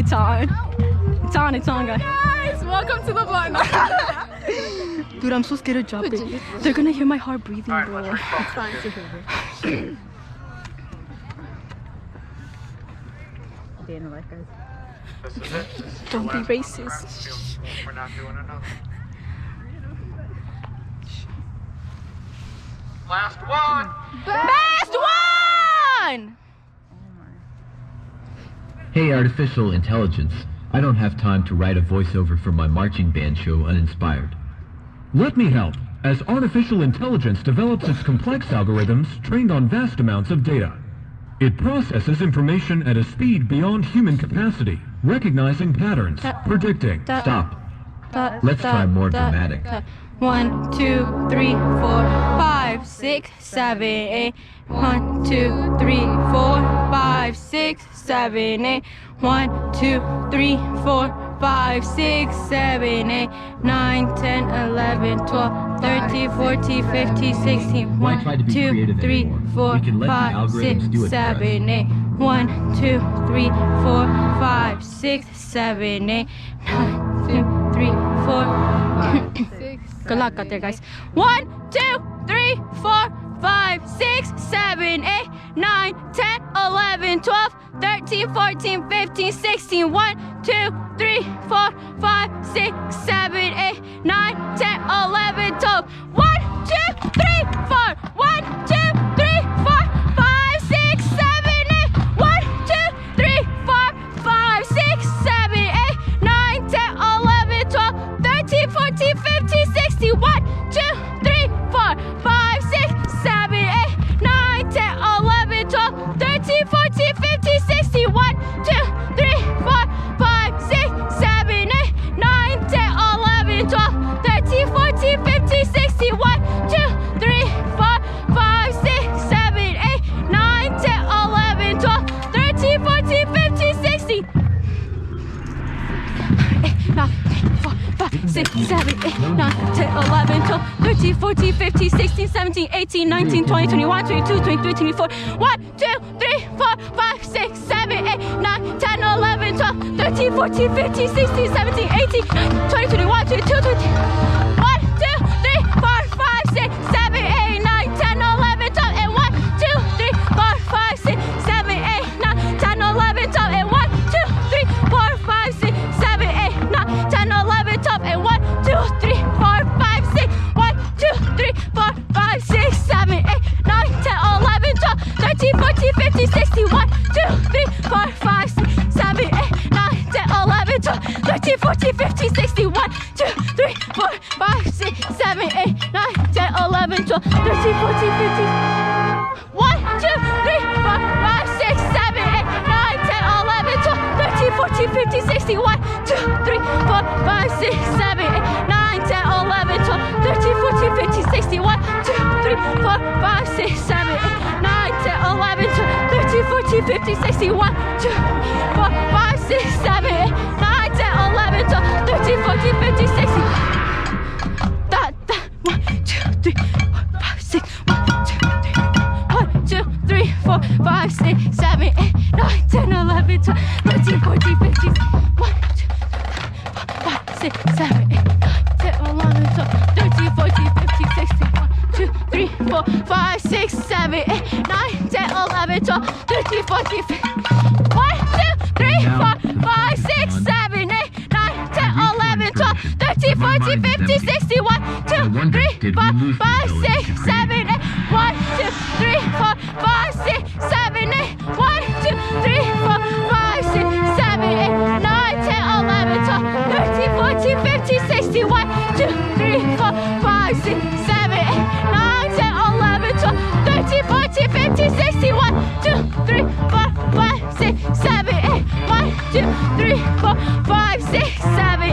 It's on. It's on, guys. Guys, welcome to the vlog. Dude, I'm so scared of jumping. They're gonna hear my heart breathing, bro. It's fine. Day in the life, guys. This is it. This is Don't the be last one racist. we're not- We're not doing another. Last one. Best one! Hey artificial intelligence, I don't have time to write a voiceover for my marching band show Uninspired. Let me help, as artificial intelligence develops its complex algorithms trained on vast amounts of data. It processes information at a speed beyond human capacity, recognizing patterns, predicting. Stop. Let's try more dramatic. 1, 2, 3, 4, 5, 6, 7, 8. 1, 2, 3, 4, 5, 6, 7, 8. 1, 2, 3, 4, 5, 6, 7, 8, 9, 10, 11, 12, 13, 14, 15, 16. Why try to 1, be 2, creative 3, anymore? 4, We can let the 5, algorithms 6, do it for us. 7, 8. 1, 2, 3, 4, 5, 6, 7, 8. 9, 2, 3, 4. Good luck out there, guys. 1, 2, 3, 4, 5, 6, 7, 8, 9, 10, 11, 12, 13, 14, 15, 16. 1, 2, 3, 4, 5, 6, 7, 8, 9, 10, 11, 12. 1, 2, 3, 4. 1, 2, 3, 4, 5, 6, 7, 8. 1, 2, 3, 4, 5, 6, 7, 8, 9, 10, 11, 12, 13, 14, 15, 16. 1, 2, 3, 4, 5, 6, 7, 8, 9, 10, 11, 12, 13, 14, 15, 16. 1, 2, 3, 4, 5, 6, 7, 8, 9, 10, 11, 12, 13, 14, 15, 16. 1, 2, 3, 4, 5, 6, 7, 8, 9, 10, 11, 12, 13, 14, 15, 16. 9, 4, 5, 6, 7, 8, 9, 10, 11, 12, 13, 14, 15, 16, 17, 18, 19, 20, 21, 22, 23, 24. 1, 2, 3, 4, 5, 6, 7, 8, 9, 10, 11, 12, 13, 14, 15, 16, 17, 18, 20, 21, 22, 23. 1, 2, 3, 4, 5, 6, 7, 8, 9, 10, 11, 12, and 1, 2, 3, 4, 5, 6, 7, 8, 9, 10, 11, 12, and 1, 2, 3, 4, 5, 6, 7, 8, 9, 10, 11, 12, and 1, 2, 3, 4, 5, 6, 1, 2, 3, 4, 5, 6, 7, 8, 9, 10, 11, 12, 13, 14, 15, 16. 1, 2, 3, 4, 5, 6, 7, 8, 9, 10, 11, 12, 13, 14, 15, 16. 1, 2, 3, 4, 5, 6, 7, 8, 9, 10, 11, 12, 13, 14, 15. 1, 2, 3, 4, 5, 6, 7, 8, 9, 10, 11, 12, 13, 14, 15, 16. 1, 2, 3, 4, 5, 6, 7, 8, 9, 10, 11, 12, 13, 14, 15, 16. 1, 2, 3, 4, 5, 6, 7, 8, 9, 10, 11, 12, 13, 14, 15, 16. 1, 2, 4, 5, 6, 7, 8, 9, 10, 11, 12, 13, 14, 15, 16. 1, 2, 3, 4, 5, 6, 1, 2, 3, 4, 5, 6, 7, 8, 9, 10, 11, 12, 13, 14, 15. 1, 2, 4, 5, 6, 7, 8, 9, 10, 11, 12, 13, 14, 15, 16. 1, 2, 3, 4, 5, 6, 7, 8, 9, 10, 11, 12, 13, 14, 15. 1, 2, 3, 4, 5, 6, 7, 8, 9, 10, 11, 12, 13, 14, 15, 16. 1, 2, 3, 4, 5, 6, 7, 8. 1, 2, 3, 4, 5, 6, 7, 8. 1, 2, 3, 4, 5, 6, 7, 8, 9, 10, 11, 12, 13, 14, 15, 16. 1, 2, 3, 4, 5, 6, 7, 8, 9, 10, 11, 12, 13, 14, 15, 16. 1, 2, 3, 4, 5, 6, 7, 8. 1, 2, 3, 4, 5, 6, 7, 8,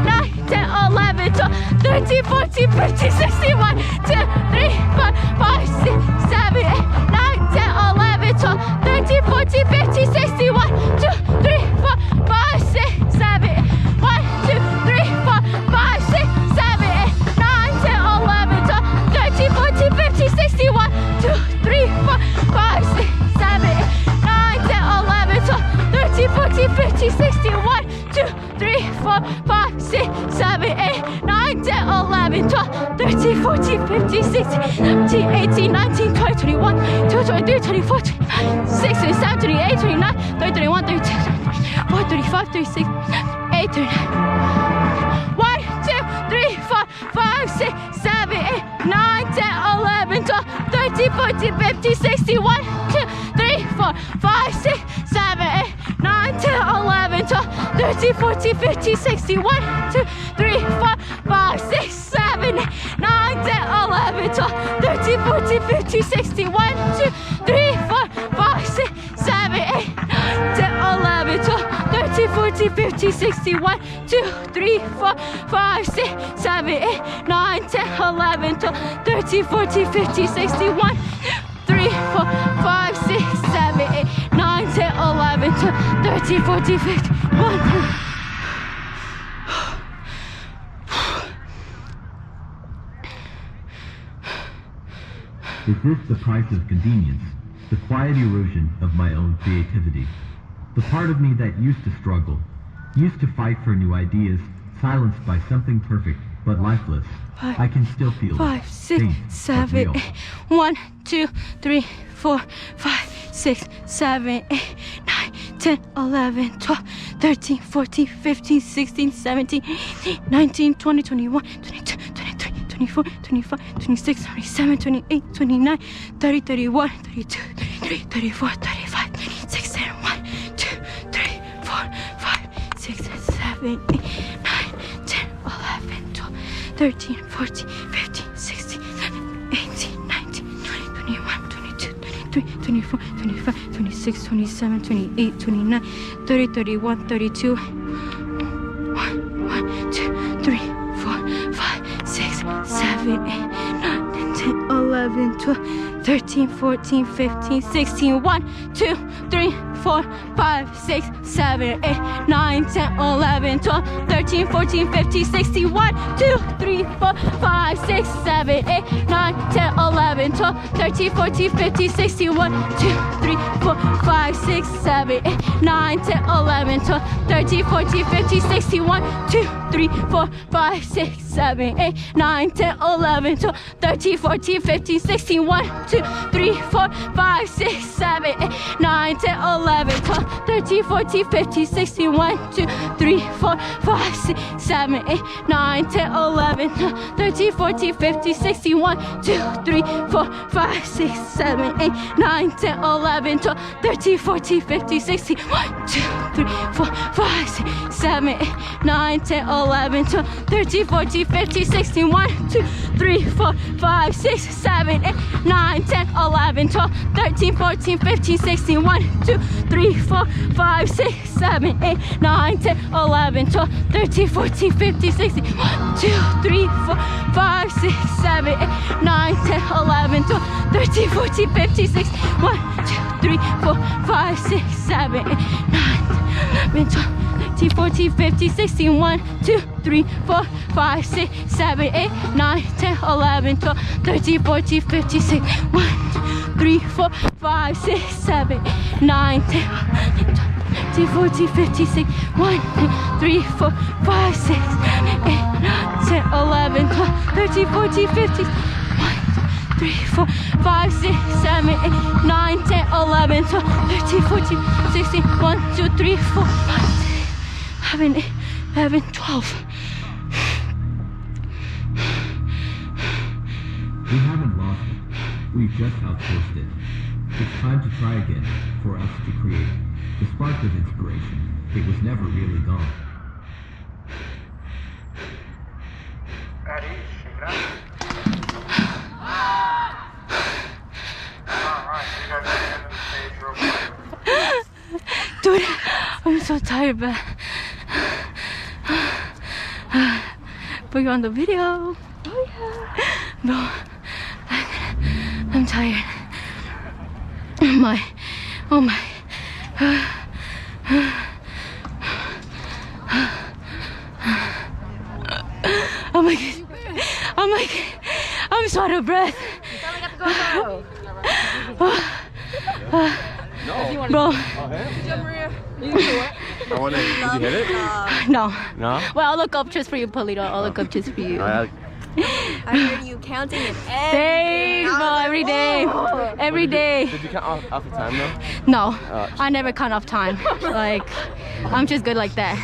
9, 10, 11, 12, 13, 14, 15, 16. 1, 2, 3, 4, 5, 6, 7, 8, 9, 10, 11, 12, 13, 14, 15, 16. 1, 2, 3, 4, 5, 6, 7, 8. 1, 2, 3, 4, 5, 6, 7, 8, 9, 10, 11, 12, 13, 14, 15, 16. 1, 2, 3, 4, 5, 6, 7, 8, 9, 10, 11, 12, 13, 14, 15, 16. 11, 12, 13, 14, 15, 16, 17, 18, 19, 20, 21, 22, 23, 24, 25, 26, 27, 28, 29, 30, 31, 32, 34, 35, 36, 38, 39. 1, 2, 3, 4, 5, 6, 7, 8, 9, 10, 11, 12, 13, 14, 15, 16, 1, 2, 3, 4, 5, 6, 7, 8, 9, 10, 11, 12, 13, 14, 15, 16, 1, 2, 3, 4, 5, 6, 7, 8, 9, 10, 11, 12, 13, 14, 15, 16, 1, 2, 3, 4, 5, 6, 7, 8, 9, 10, 11, 12, 13, 14, 15, 16, 1, 2, 3, 4, 5, 6, 7, 8, 9, 10, 11, 12, 13, 14, 15, 16, 1, 3, 4, 5, 6, 7, 8, 9, 10, 11, 12, 13, 14, 15, 1. Is this the price of convenience? The quiet erosion of my own creativity? The part of me that used to struggle, used to fight for new ideas, silenced by something perfect but lifeless. I can still feel 5, 6, faint, 7, but 8, 1, 2, 3, 4, 5, 6, 7, 8, 9, 10, 11, 12, 13, 14, 15, 16, 17, 18, 19, 20, 21, 22, 23, 24, 25, 26, 27, 28, 29, 30, 31, 32, 33, 34, 35, 36, 31, 2, 3, 4, 5, 6, 7, 8, 9, 10, 11, 12, 13, 14, 15, 16, 17, 18, 19, 20, 21, 22, 23, 24, 25, 26, 27, 28, 29, 30, 31, 32, 1, 2, 3, 4, 5, 6, 7, 8, 9, 10, 11, 12, 13, 14, 15, 16, 1, 2, 3, 4, 5, 6, 7, 8, 9, 10, 11, 12, 13, 14, 15, 16, 1, 2, 3, 4, 5, 6, 7, 8, 9, 10, 11, 12, 13, 14, 15, 16, 1, 2, 3, 4, 5, 6, 7, 8, 9, 10, 11, 12, 13, 14, 15, 16, 1, 2, 3, 4, 5, 6, 7, 8, 9, 10, 11, 12, 13, 14, 15, 16, 1, 2, 3, 4, 5, 6, 7, 8, 9, 10, 11, 12, 13, 14, 15, 16, 1, 2, 3, 4, 5, 6, 7, 8, 9, 10, 11, 12, 13, 14, 15, 16, 1, 2, 3, 4, 5, 6, 7, 8, 9, 10, 11, 12, 13, 14, 15, 16, 1, 2, 3, 4, 5, 6, 7, 8, 9, 10, 11, 12, 13, 14, 15, 16, 1, 2, 3, 4, 5, 6, 7, 8, 9, 10, 11, 12, 13, 14, 15, 16, 1, 2, 3, 4, 5, 6, 7, 8, 9, 10, 11, 12, 13, 14, 15, 16, 1, 2, 3, 4, 5, 6, 7, 8, 9, 10, 11, 12, 13, 14, 15, 16, 1, 2, 3, 4, 5, 6, 7, 8, 9, 11, 12, 13, 14, 15, 16, 1, 2, 3, 4, 5, 6, 7, 8, 9, 10, 11, 12, 13, 14, 15, 16, 1, 2, 3, 4, 5, 6, 7, 8, 9, 10, 11, 12, 13, 14, 15, 16, 1, 2, 3, 4, 5, 6, 7, 8, 9, 10, 11, 12, 13, 14, 15, 1, 2, 3, 4, 5, 6, 7, 8, 9, 10, 11, 12, 13, 14, 16, 1, 2, 3, 4, 5, 6, 7, 8, 11, 12. We haven't lost it. We've just outsourced it. It's time to try again, for us to create. The spark of inspiration, it was never really gone. At ease, shake it out. Alright, you guys are at the stage real quick. Dude, I'm so tired, but put you on the video. Oh yeah. No, I'm tired. Oh my. Oh my god. Oh my god. I'm so out of breath. Bro. I wanna, did you hit it? No. No? Well, I'll look up just for you, Polito. I'll look up just for you. I heard you counting it Thanks, bro, every day. Every day. Did you count off the time though? No, I never count off time. Like, I'm just good like that.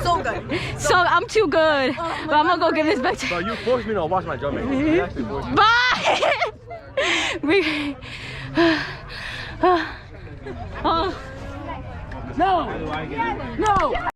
So good. So I'm too good. But I'm gonna go give this back to Bro, you forced me to watch my drum machine. You actually forced me. Bye! We... Oh. No! No!